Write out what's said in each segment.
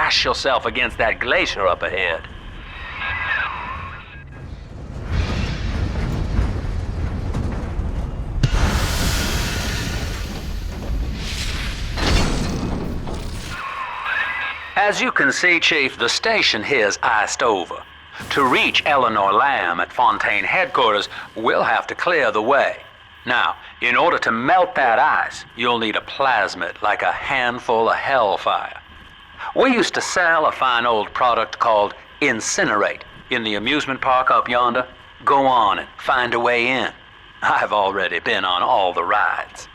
thrash yourself against that glacier up ahead. As you can see, Chief, the station here's iced over. To reach Eleanor Lamb at Fontaine headquarters, we'll have to clear the way. Now, in order to melt that ice, you'll need a plasmid, like a handful of hellfire. We used to sell a fine old product called Incinerate in the amusement park up yonder. Go on and find a way in. I've already been on all the rides.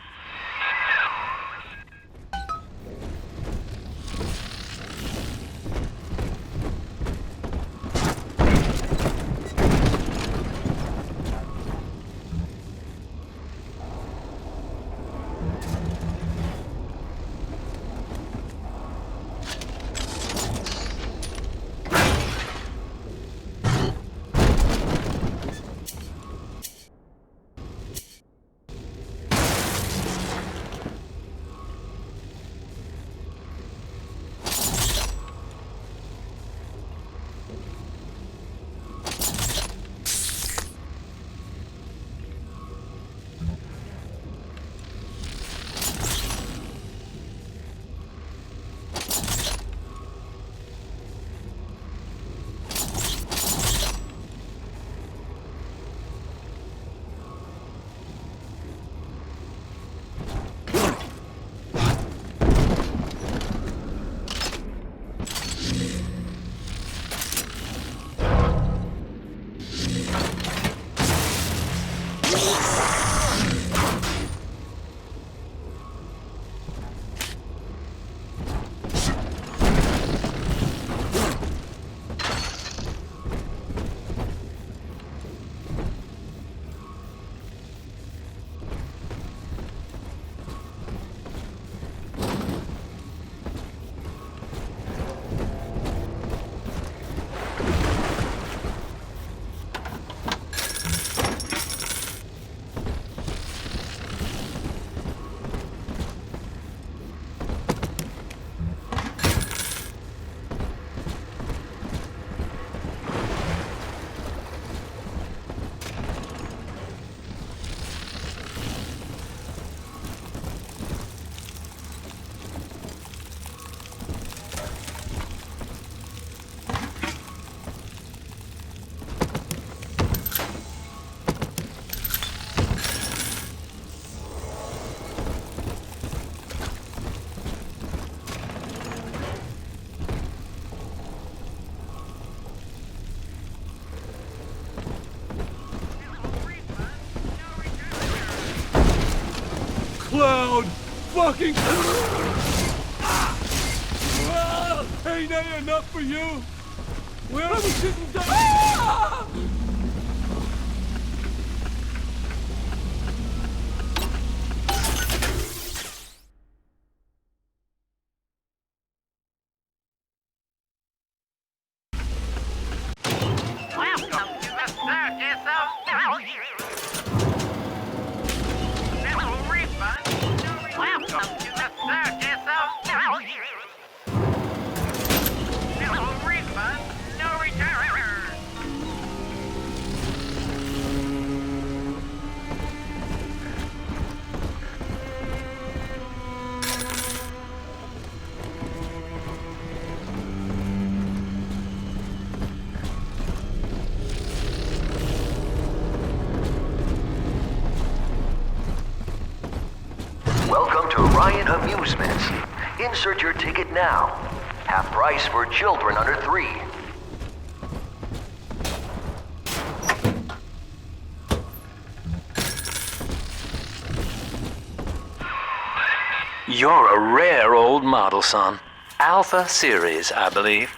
Cloud! Fucking... Ain't that enough for you? Where are we sitting down? Welcome to the circus of value. No refund. Welcome to the circus of value. No refund, no return. Welcome to Ryan Amusements. Insert your ticket now. Half price for children under 3. You're a rare old model, son. Alpha Series, I believe.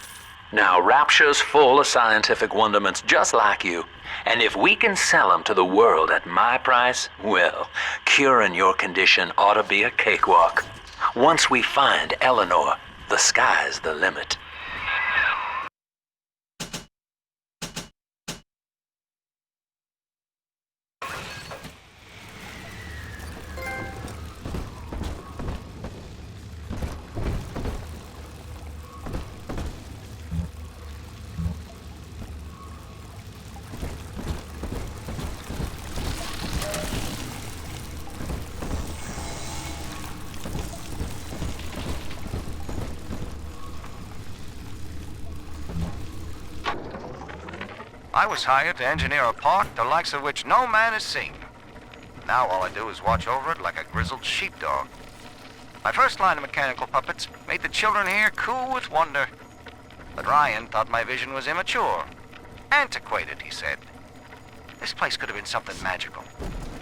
Now, Rapture's full of scientific wonderments just like you. And if we can sell them to the world at my price, well, curing your condition ought to be a cakewalk. Once we find Eleanor, the sky's the limit. I was hired to engineer a park the likes of which no man has seen. Now all I do is watch over it like a grizzled sheepdog. My first line of mechanical puppets made the children here coo with wonder. But Ryan thought my vision was immature. Antiquated, he said. This place could have been something magical.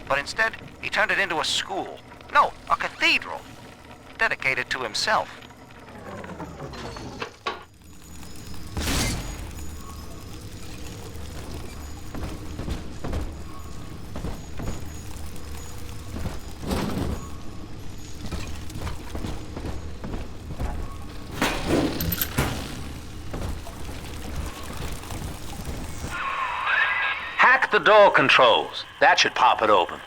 But instead, he turned it into a school. No, a cathedral. Dedicated to himself. Hack the door controls. That should pop it open.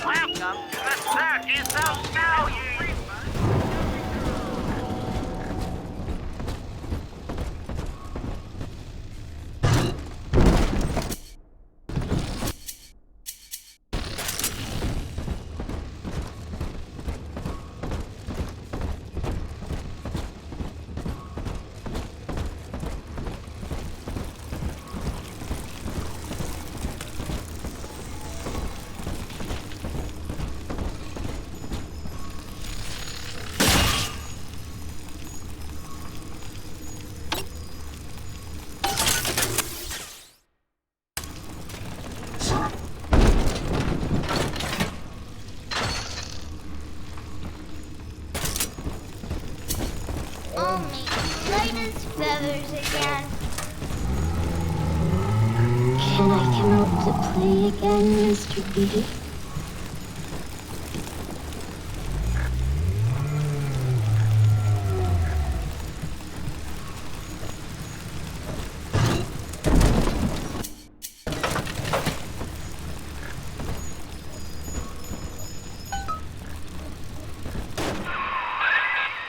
Welcome to the circus of value. Only light as feathers again. Can I come out to play again, Mr. B?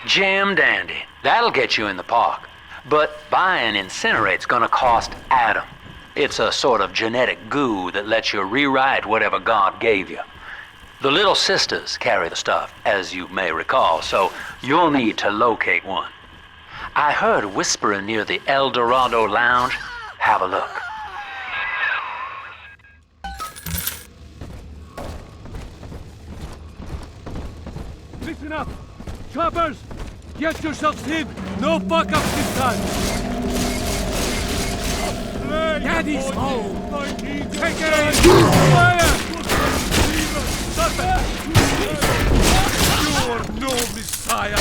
Jim dandy. That'll get you in the park. But buying Incinerate's gonna cost Adam. It's a sort of genetic goo that lets you rewrite whatever God gave you. The Little Sisters carry the stuff, as you may recall, so you'll need to locate one. I heard whispering near the El Dorado Lounge. Have a look. Listen up! Choppers! Get yourselves hid! No fuck-ups this time! Daddy's home! Take it! Fire! You're no messiah!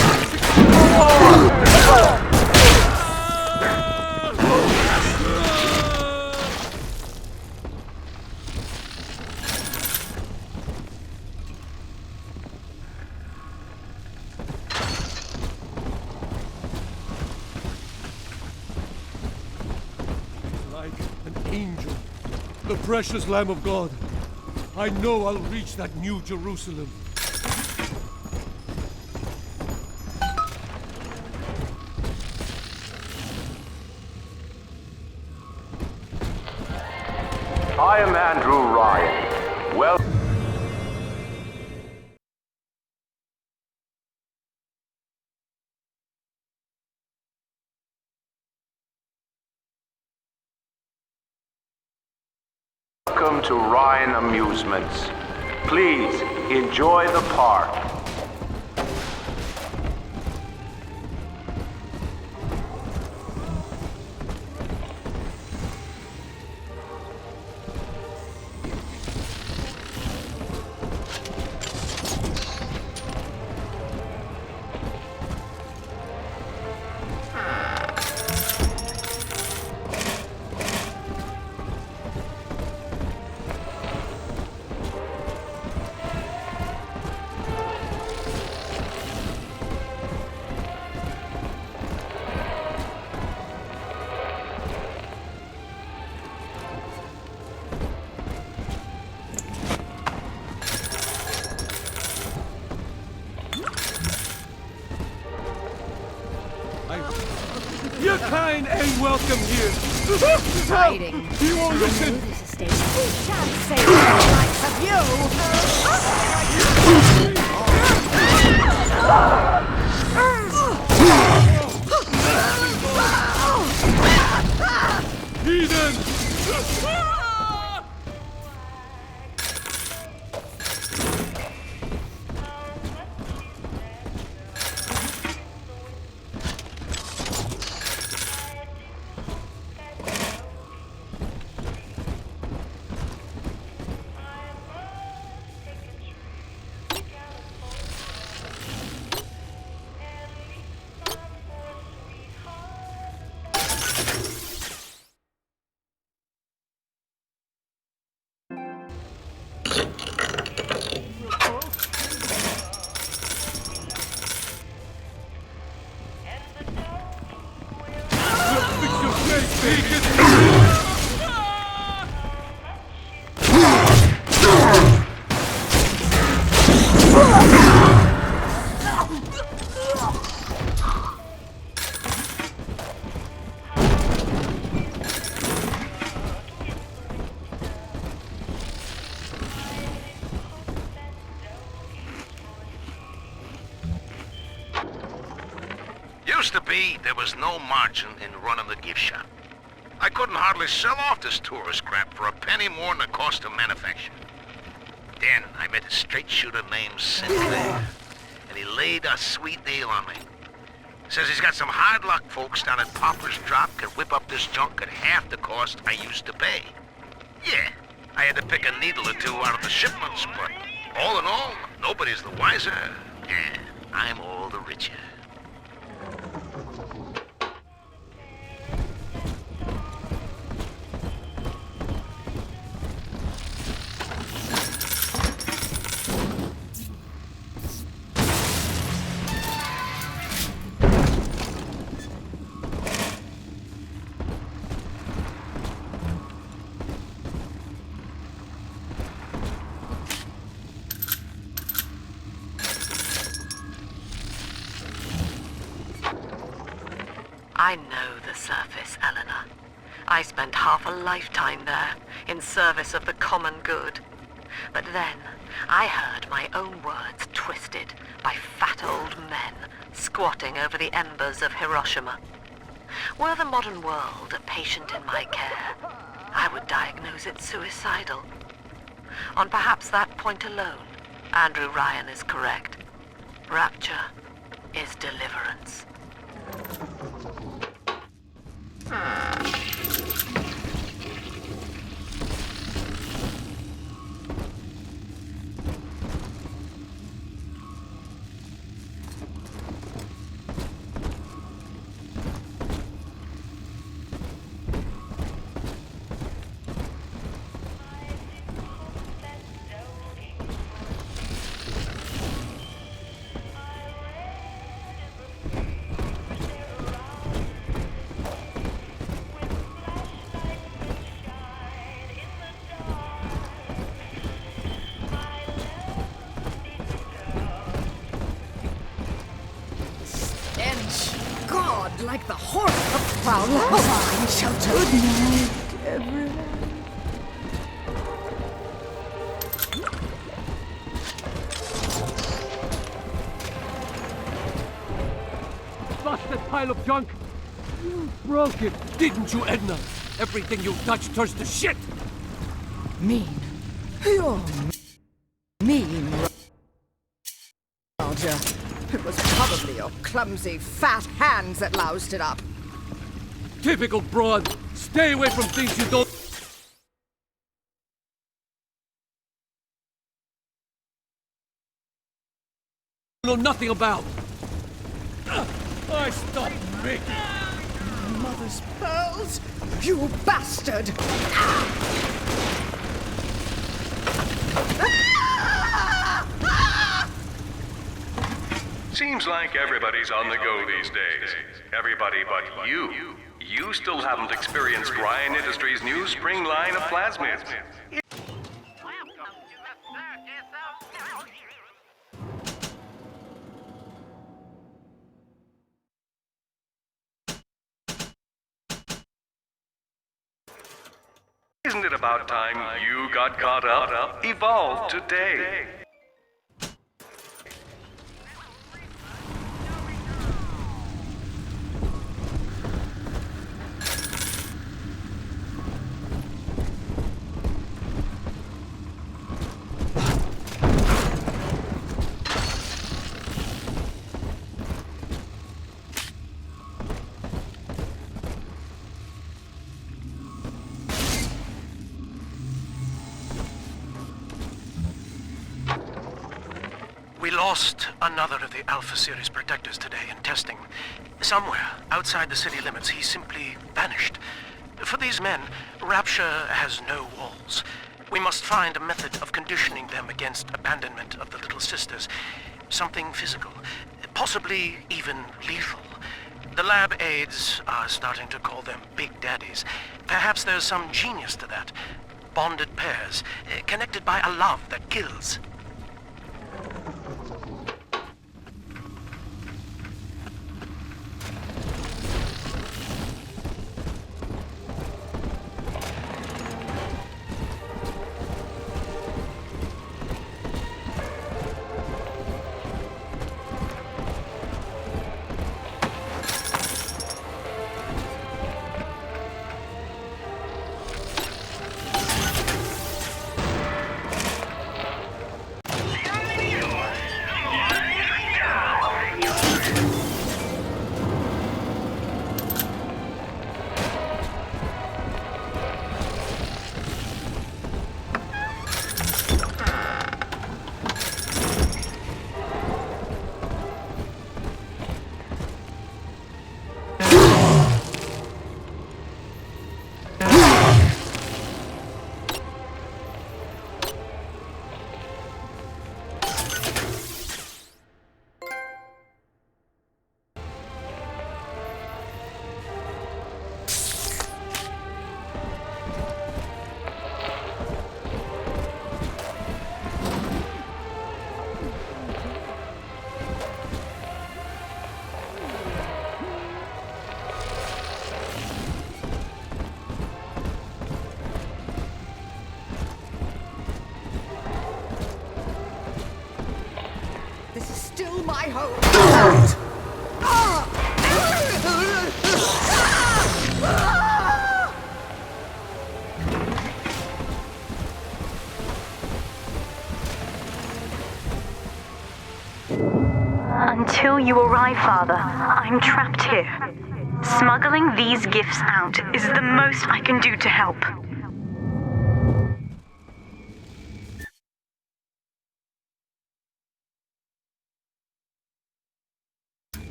Like an angel, the precious Lamb of God. I know I'll reach that new Jerusalem. I am Andrew Ryan. Well. Welcome to Ryan Amusements. Please enjoy the park. welcome here. Fighting. He won't listen. This estate. We shan't save the likes of you. Heathen! Fix your face, bacon! Used to be, there was no margin in running the gift shop. I couldn't hardly sell off this tourist crap for a penny more than the cost of manufacture. Then I met a straight shooter named Sinclair, and he laid a sweet deal on me. Says he's got some hard luck folks down at Popper's Drop can whip up this junk at half the cost I used to pay. Yeah, I had to pick a needle or two out of the shipments, but all in all, nobody's the wiser, and I'm all the richer. I know the surface, Eleanor. I spent half a lifetime there, in service of the common good. But then, I heard my own words twisted by fat old men squatting over the embers of Hiroshima. Were the modern world a patient in my care, I would diagnose it suicidal. On perhaps that point alone, Andrew Ryan is correct. Rapture is deliverance. God, like the horror of foul mine shelter. Good night, everyone. Busted pile of junk! You broke it, didn't you, Edna? Everything you touch turns to shit! Mean. You're mean, Roger. It was probably your clumsy, fat hands that loused it up. Typical broad! Stay away from things you don't know nothing about! I stopped making... Mother's pearls! You bastard! Seems like everybody's on the go these days. Everybody but you. You still haven't experienced Ryan Industries' new spring line of plasmids. Welcome to the circus of... Isn't it about time you got caught up? Evolve today. We lost another of the Alpha Series protectors today in testing. Somewhere outside the city limits, he simply vanished. For these men, Rapture has no walls. We must find a method of conditioning them against abandonment of the Little Sisters. Something physical, possibly even lethal. The lab aides are starting to call them Big Daddies. Perhaps there's some genius to that. Bonded pairs, connected by a love that kills. Still my home. Until you arrive, Father, I'm trapped here. Smuggling these gifts out is the most I can do to help.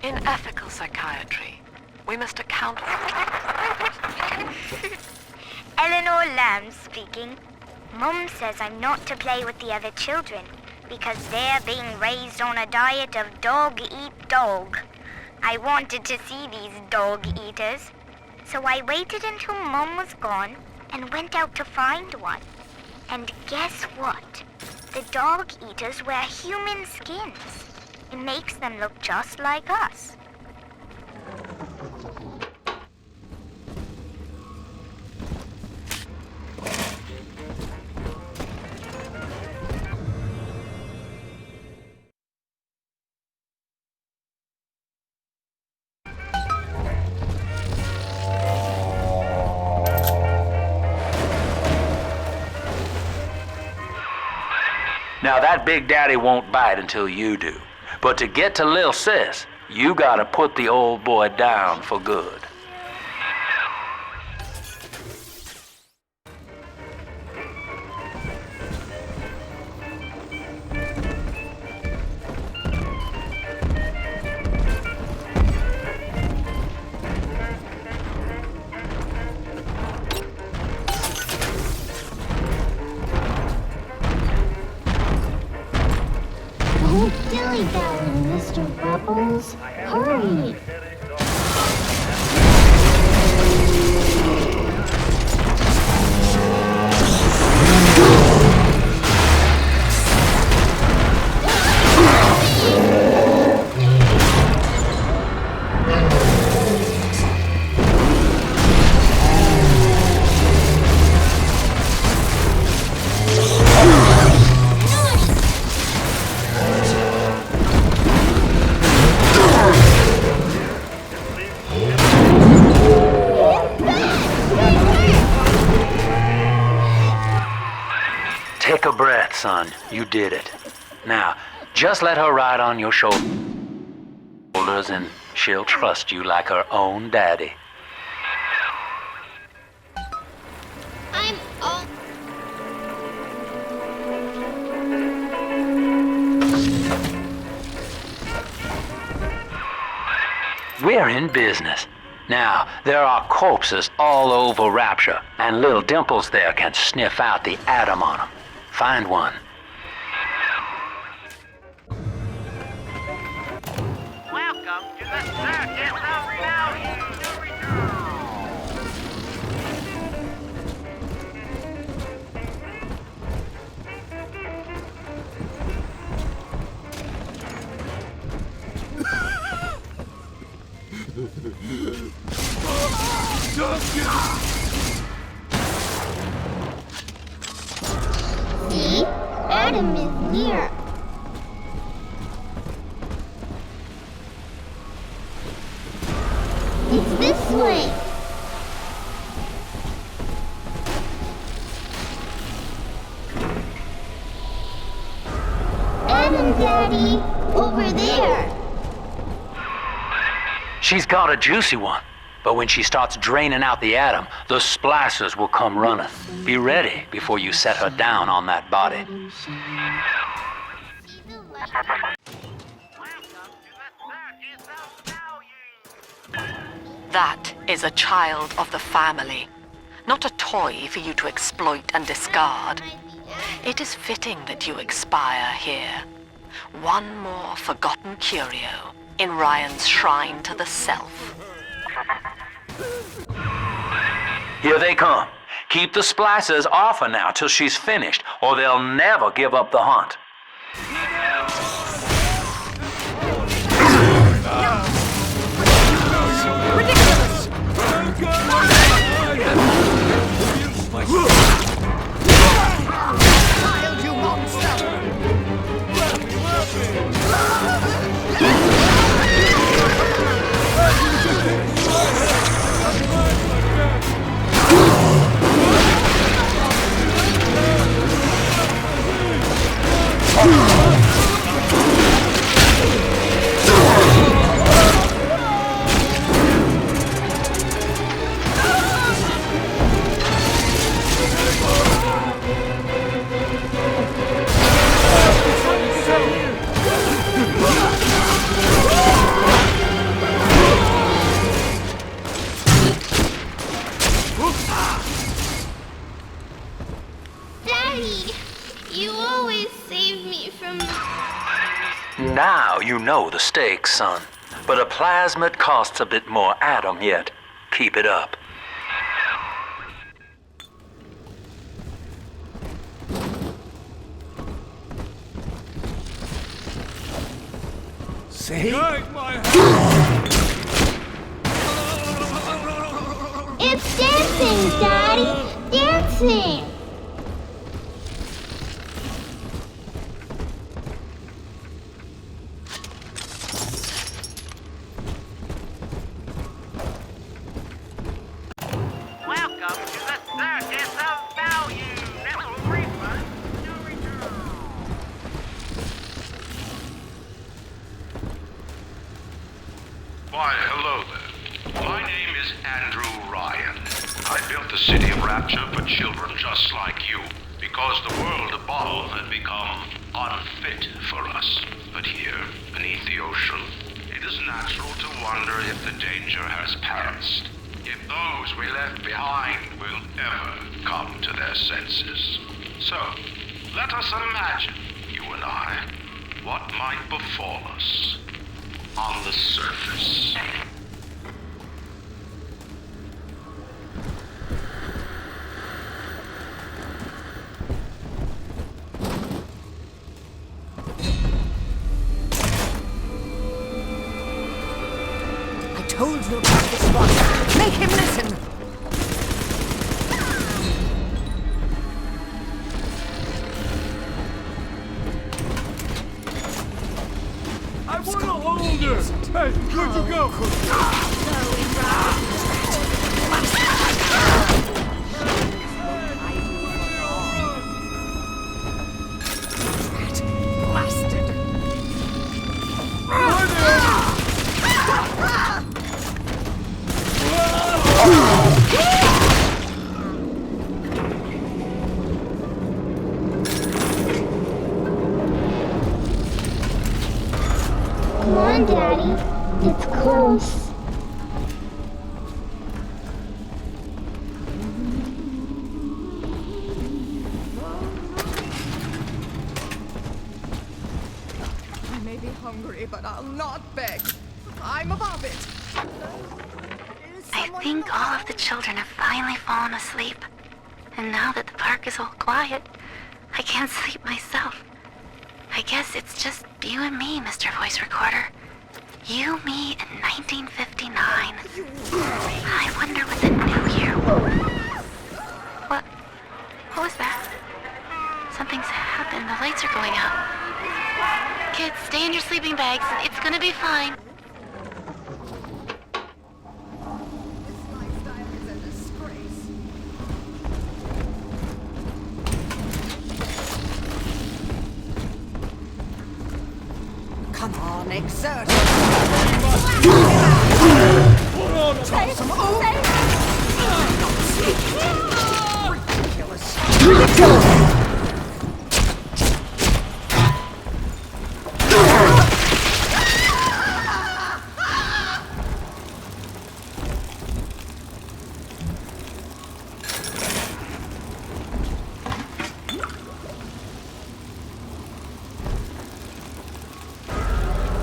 In ethical psychiatry, we must account for... Eleanor Lamb speaking. Mum says I'm not to play with the other children because they're being raised on a diet of dog-eat-dog. I wanted to see these dog-eaters, so I waited until Mum was gone and went out to find one. And guess what? The dog-eaters wear human skins. It makes them look just like us. Now that Big Daddy won't bite until you do. But to get to Lil Sis, you gotta put the old boy down for good. Don't dilly-dally, Mr. Rebels. Hurry! son. You did it. Now, just let her ride on your shoulders and she'll trust you like her own daddy. I'm all... We're in business. Now, there are corpses all over Rapture, and little Dimples there can sniff out the atom on them. Find one. Welcome to the circus of value. See? Adam is near. It's this way. Adam, Daddy, over there. She's got a juicy one, but when she starts draining out the atom, the splicers will come running. Be ready before you set her down on that body. That is a child of the family, not a toy for you to exploit and discard. It is fitting that you expire here. One more forgotten curio in Ryan's shrine to the self. Here they come. Keep the splicers off her now till she's finished, or they'll never give up the hunt. Child, you monster! Daddy, you always save me from... Now you know the stakes, son. But a plasmid costs a bit more atom yet. Keep it up. See? It's dancing, Daddy! Dancing! Welcome to the circus of value. No refund, no return. Why, hello there. My name is Andrew Ryan. I built the city of Rapture for children just like you, because the world above had become unfit for us. But here, beneath the ocean, it is natural to wonder if the danger has passed. If those we left behind will ever come to their senses. So, let us imagine, you and I, what might befall us on the surface. I told you about this one. Make him listen. I want to hold her! Hey, where'd you go? house. I may be hungry, but I'll not beg. I'm above it. I think all of the children have finally fallen asleep. And now that the park is all quiet, I can't sleep myself. I guess it's just you and me, Mr. Voice Recorder. You, me, in 1959. I wonder what the new year will... What was that? Something's happened. The lights are going out. Kids, stay in your sleeping bags. It's gonna be fine. Come on, exert.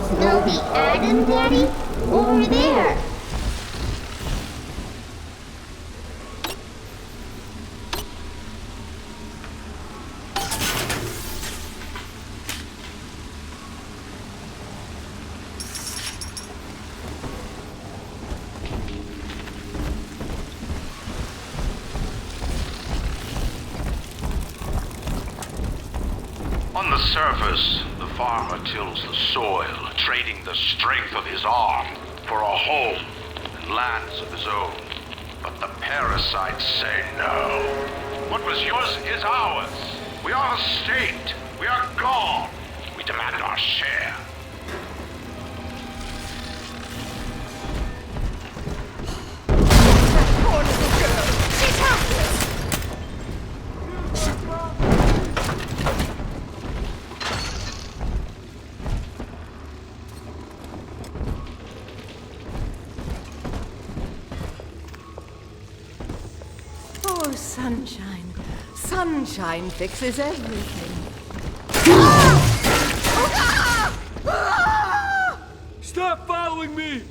Snowy Adam, Daddy? Over there. On the surface, the farmer tills the soil, trading the strength of his arm for a home and lands of his own. But the parasites say no. What was yours is ours. We are the state. We are God. We demand our share. Poor little girl. She's helpless. Oh, sunshine. Sunshine fixes everything. Stop following me!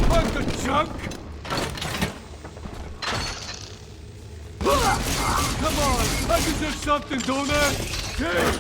What the junk? Come on, I deserve something, don't I? Hey!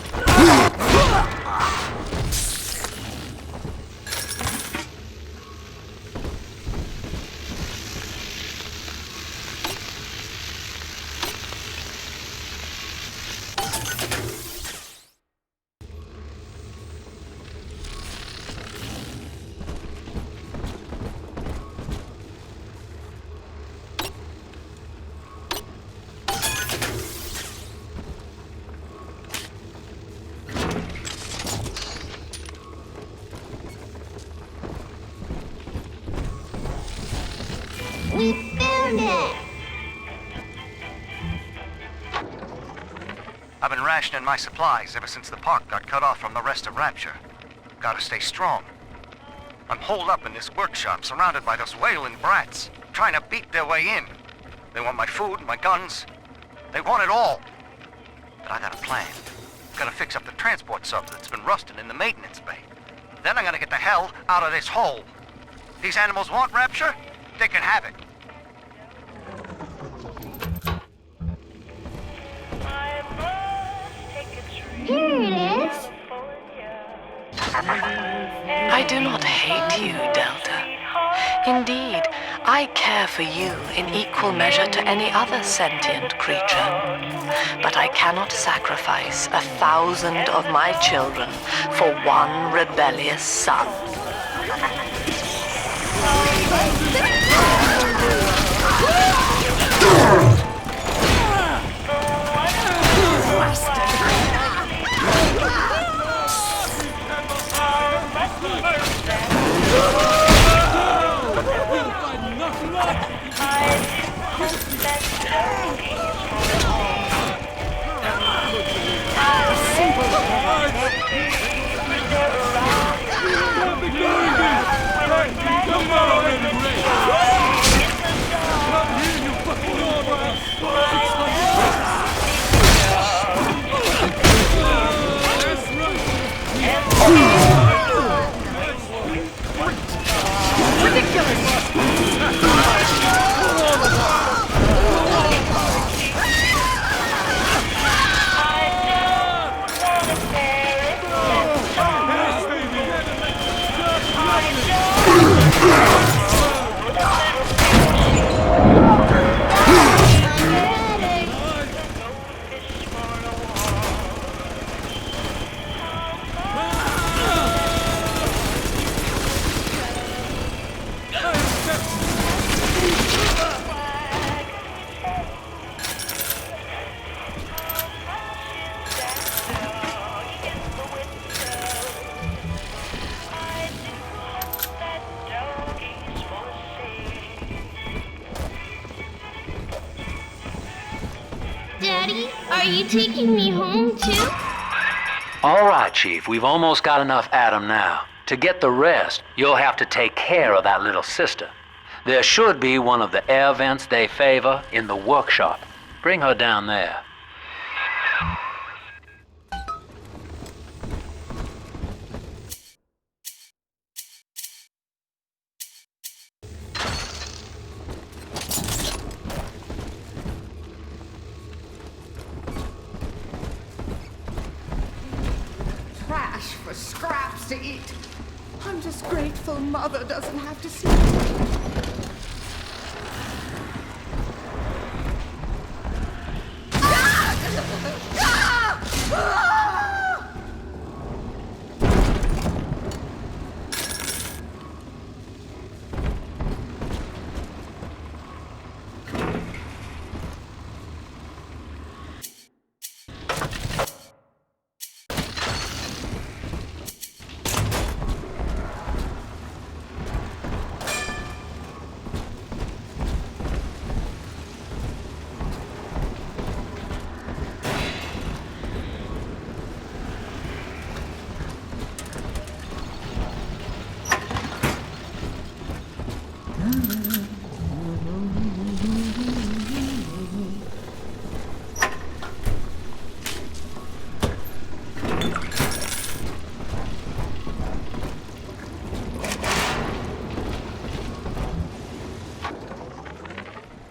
We found it! I've been rationing my supplies ever since the park got cut off from the rest of Rapture. Gotta stay strong. I'm holed up in this workshop, surrounded by those wailing brats, trying to beat their way in. They want my food, my guns. They want it all. But I got a plan. Gotta fix up the transport sub that's been rusting in the maintenance bay. Then I'm gonna get the hell out of this hole. These animals want Rapture? They can have it. Here it is. I do not hate you, Delta. Indeed, I care for you in equal measure to any other sentient creature. But I cannot sacrifice 1,000 of my children for one rebellious son. Daddy, are you taking me home too? All right, Chief, we've almost got enough Adam now. To get the rest, you'll have to take care of that little sister. There should be one of the air vents they favor in the workshop. Bring her down there. Trash for scraps to eat. I'm just grateful Mother doesn't have to see me.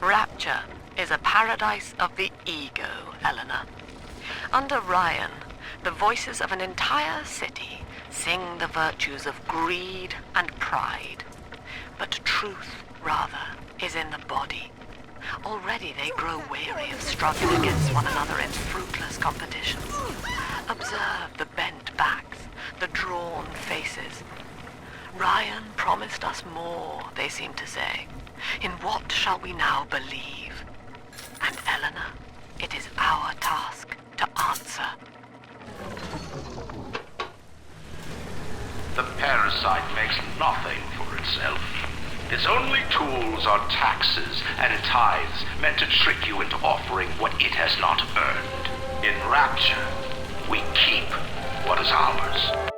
Rapture is a paradise of the ego, Eleanor. Under Ryan, the voices of an entire city sing the virtues of greed and pride. But truth, rather, is in the body. Already they grow weary of struggling against one another in fruitless competitions. Observe the bent backs, the drawn faces. Ryan promised us more, they seem to say. In what shall we now believe? And Eleanor, it is our task to answer. The parasite makes nothing for itself. Its only tools are taxes and tithes meant to trick you into offering what it has not earned. In Rapture, we keep what is ours.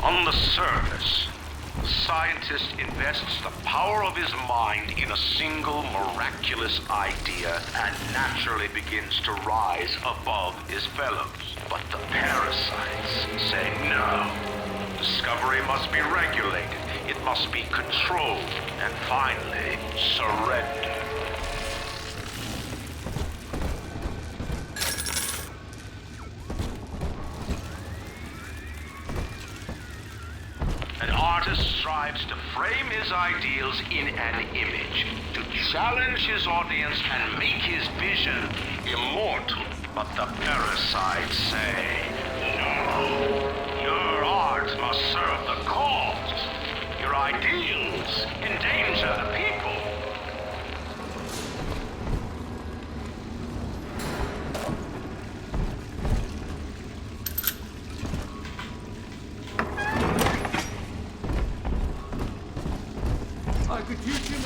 On the surface, the scientist invests the power of his mind in a single miraculous idea and naturally begins to rise above his fellows. But the parasites say no. Discovery must be regulated, it must be controlled, and finally, surrendered. An artist strives to frame his ideals in an image, to challenge his audience and make his vision immortal. But the parasites say, no, your art must serve the cause. Your ideals endanger the people.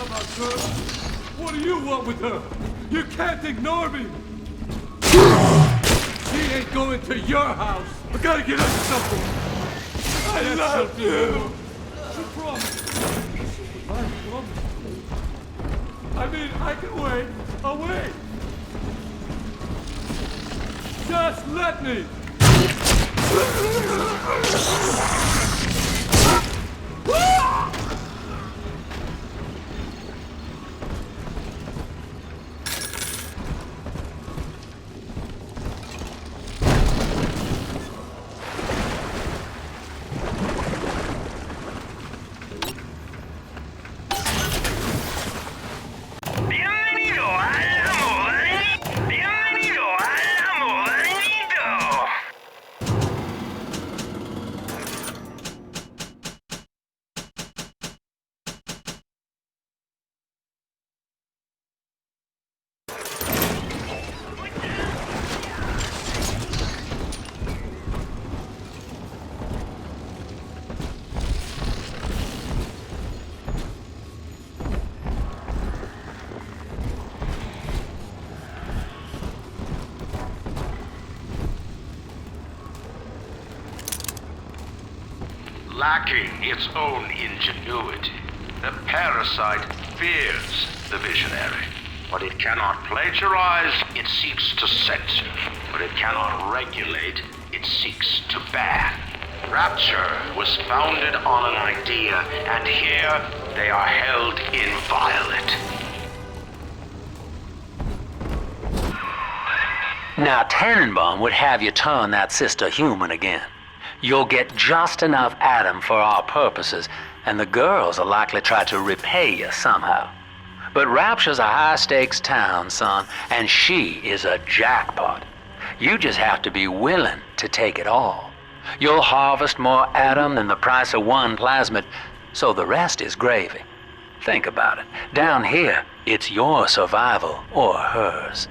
about, sir? What do you want with her? You can't ignore me! She ain't going to your house! I gotta get her something! I love you! She promised! I promised. I mean, I can wait. I'll wait! Just let me! Lacking its own ingenuity, the parasite fears the visionary. What it cannot plagiarize, it seeks to censor. What it cannot regulate, it seeks to ban. Rapture was founded on an idea, and here they are held inviolate. Now, Tannenbaum would have you turn that sister human again. You'll get just enough Adam for our purposes, and the girls will likely try to repay you somehow. But Rapture's a high-stakes town, son, and she is a jackpot. You just have to be willing to take it all. You'll harvest more Adam than the price of one plasmid, so the rest is gravy. Think about it. Down here, it's your survival or hers.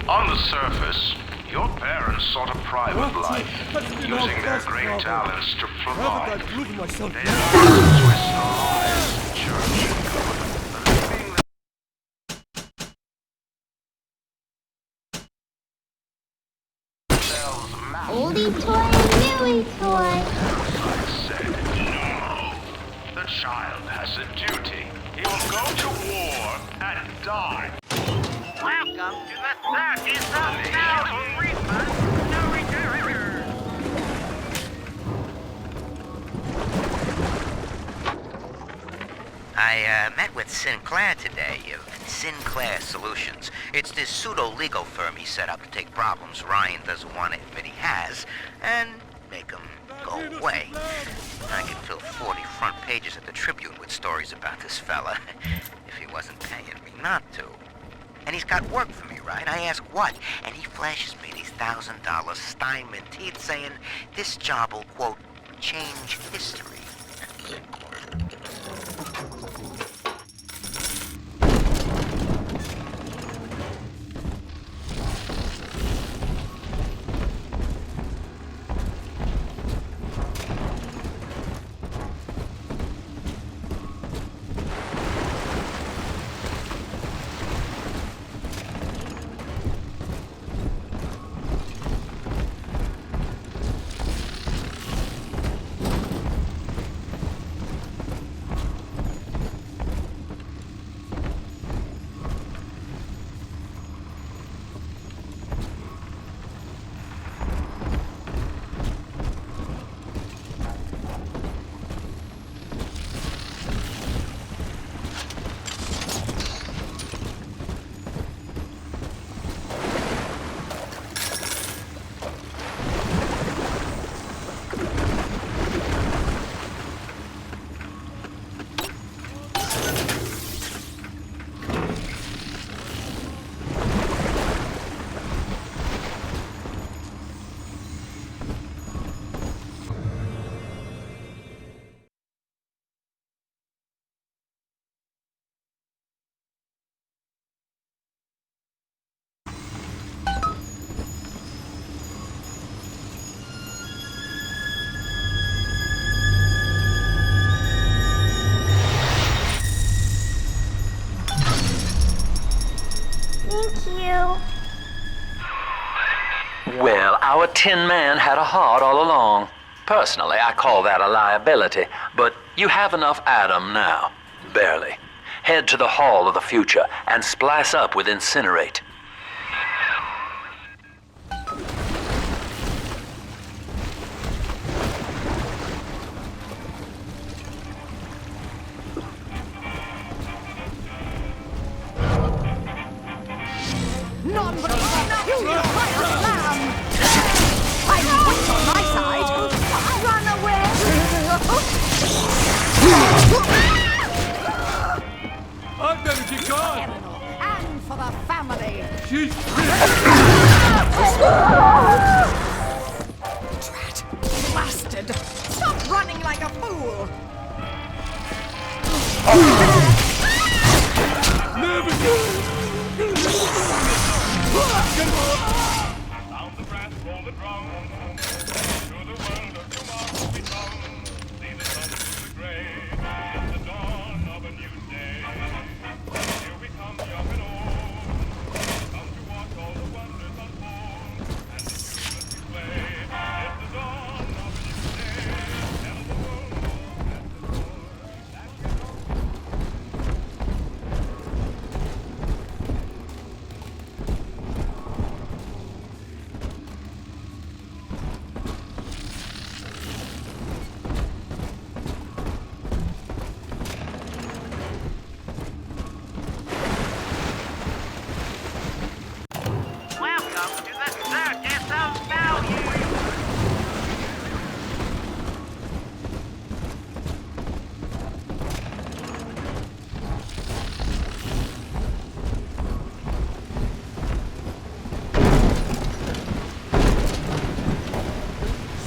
On the surface, your parents sought a private life, using their great talents to provide. They twist the lies of church and government, believing themselves Oldie toy, newie toy. I said no. The child has a duty. He will go to war and die. Welcome to the circus of no refund, no return. I met with Sinclair today, of Sinclair Solutions. It's this pseudo-legal firm he set up to take problems Ryan doesn't want to admit he has, and make them go away. I could fill 40 front pages of the Tribune with stories about this fella, if he wasn't paying me not to. And he's got work for me, right? I ask what, and he flashes me these $1,000 Steinman teeth saying this job will, quote, change history. you? Well, our Tin Man had a heart all along. Personally, I call that a liability, but you have enough Adam now. Barely. Head to the Hall of the Future and splice up with Incinerate. None but a peculiar fire lamb! I'm wit on my side! Run away! I'd better get gone. Eleanor, and for the family! She's Drat! Blasted! Stop running like a fool! never good. Down the grass roll the drum. To the world of tomorrow we come. See the sun through the gray. It's the dawn of a new day. Here we come, young and old. Come to watch all the wonders unfold. And the humans who play. It's the dawn of a new day. Tell the world and the Lord that we Welcome to the Circus of Value.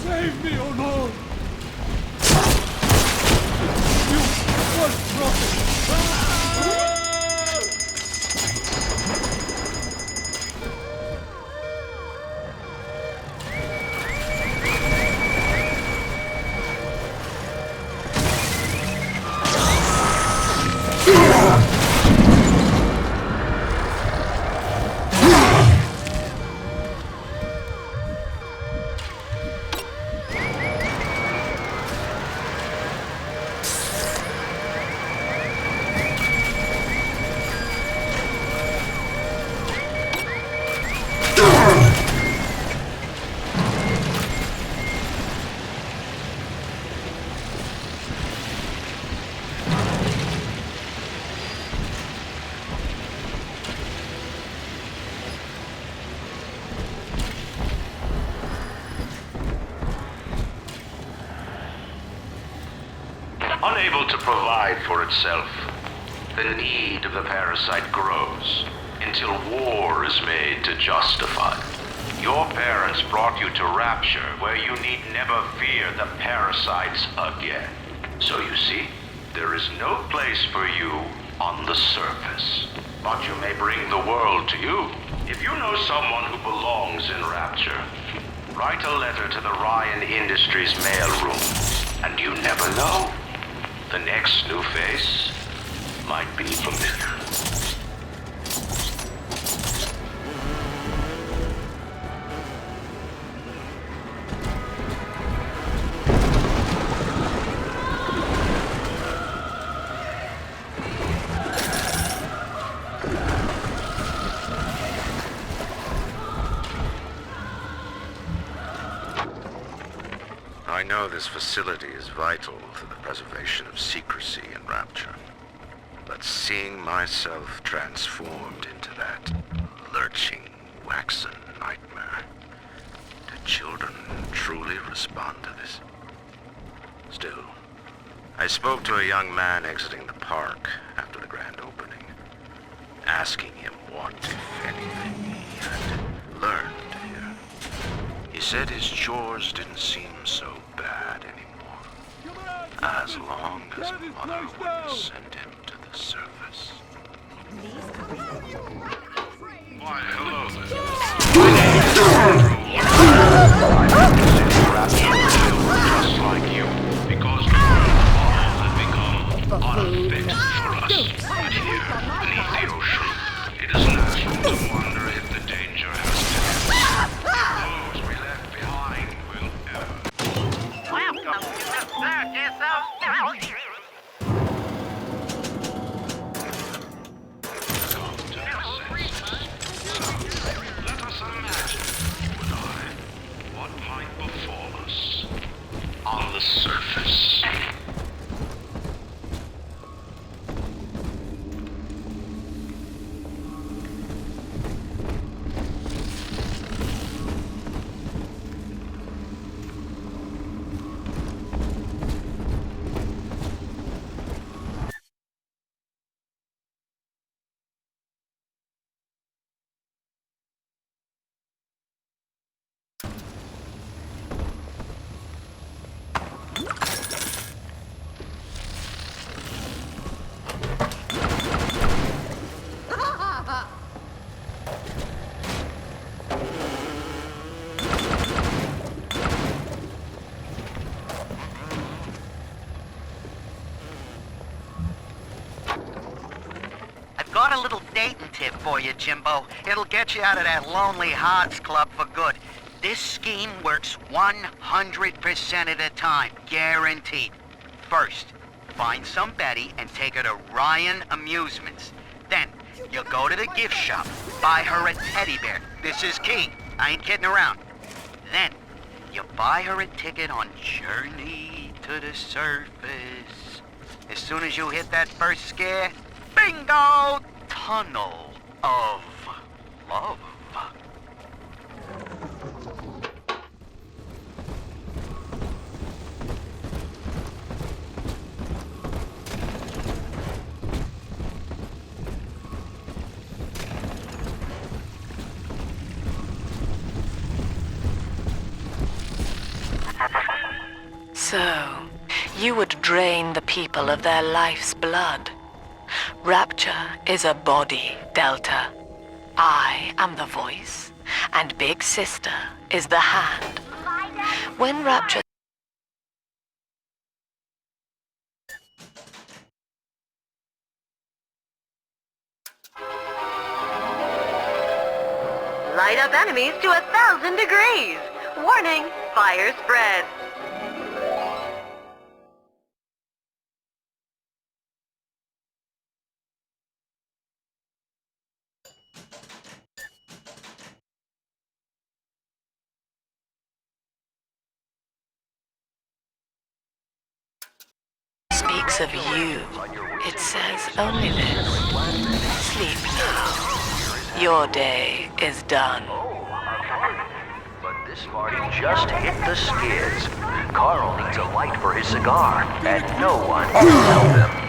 Save me, oh Lord! You was broken! Unable to provide for itself, the need of the parasite grows until war is made to justify. Your parents brought you to Rapture, where you need never fear the parasites again. So you see, there is no place for you on the surface. But you may bring the world to you. If you know someone who belongs in Rapture, write a letter to the Ryan Industries mailroom, and you never know. The next new face might be familiar. I know this facility is vital to the preservation of secrecy in Rapture, but seeing myself transformed into that lurching, waxen nightmare, do children truly respond to this? Still, I spoke to a young man exiting the park after the grand opening, asking him what, if anything, he had learned here. He said his chores didn't seem so bad anymore, as long as Mother wouldn't send him to the surface. Why, hello there. My name is Andrew. Just like you, because the world had become unfit for us. But here, beneath the ocean, it is natural to wonder if got a little dating tip for you, Jimbo. It'll get you out of that lonely hearts club for good. This scheme works 100% of the time, guaranteed. First, find some Betty and take her to Ryan Amusements. Then, you'll go to the gift shop, buy her a teddy bear. This is key. I ain't kidding around. Then, you buy her a ticket on Journey to the Surface. As soon as you hit that first scare, bingo! Tunnel of Love. So, you would drain the people of their life's blood. Rapture is a body, Delta. I am the voice, and Big Sister is the hand. When Rapture... Light up enemies to 1,000 degrees! Warning, fire spread. Speaks of you. It says only this. Sleep now. Your day is done. But this party just hit the skids. Carl needs a light for his cigar, and no one can help him.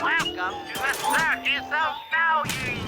Welcome to the Circus of Value.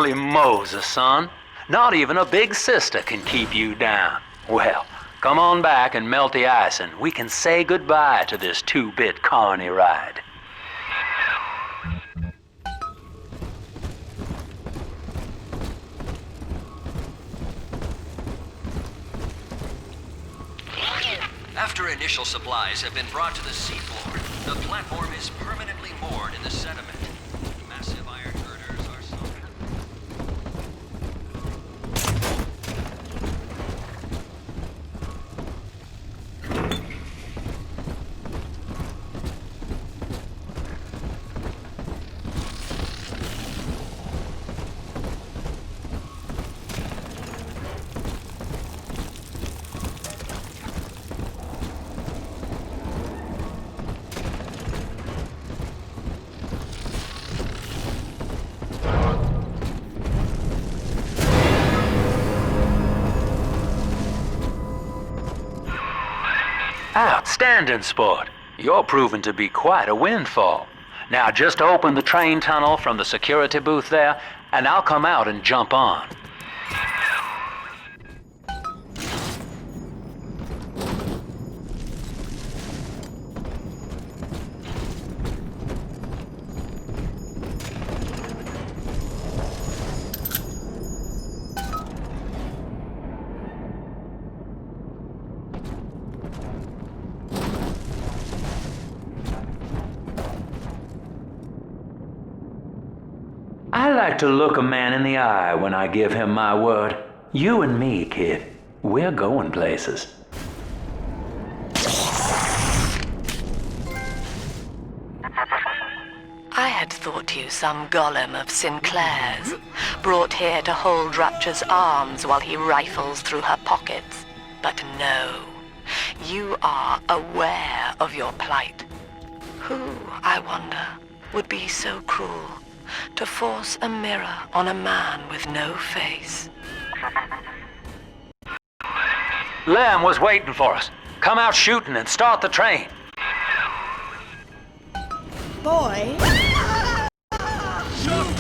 Holy Moses, son. Not even a big sister can keep you down. Well, come on back and melt the ice and we can say goodbye to this two-bit carny ride. After initial supplies have been brought to the seafloor, the platform is permanently moored in the sediment. Massive iron girders are sunken. Outstanding, sport. You're proving to be quite a windfall. Now just open the train tunnel from the security booth there, and I'll come out and jump on. I like to look a man in the eye when I give him my word. You and me, kid, we're going places. I had thought you some golem of Sinclair's, brought here to hold Rapture's arms while he rifles through her pockets. But no, you are aware of your plight. Who, I wonder, would be so cruel to force a mirror on a man with no face? Lem was waiting for us. Come out shooting and start the train. Boy. Shut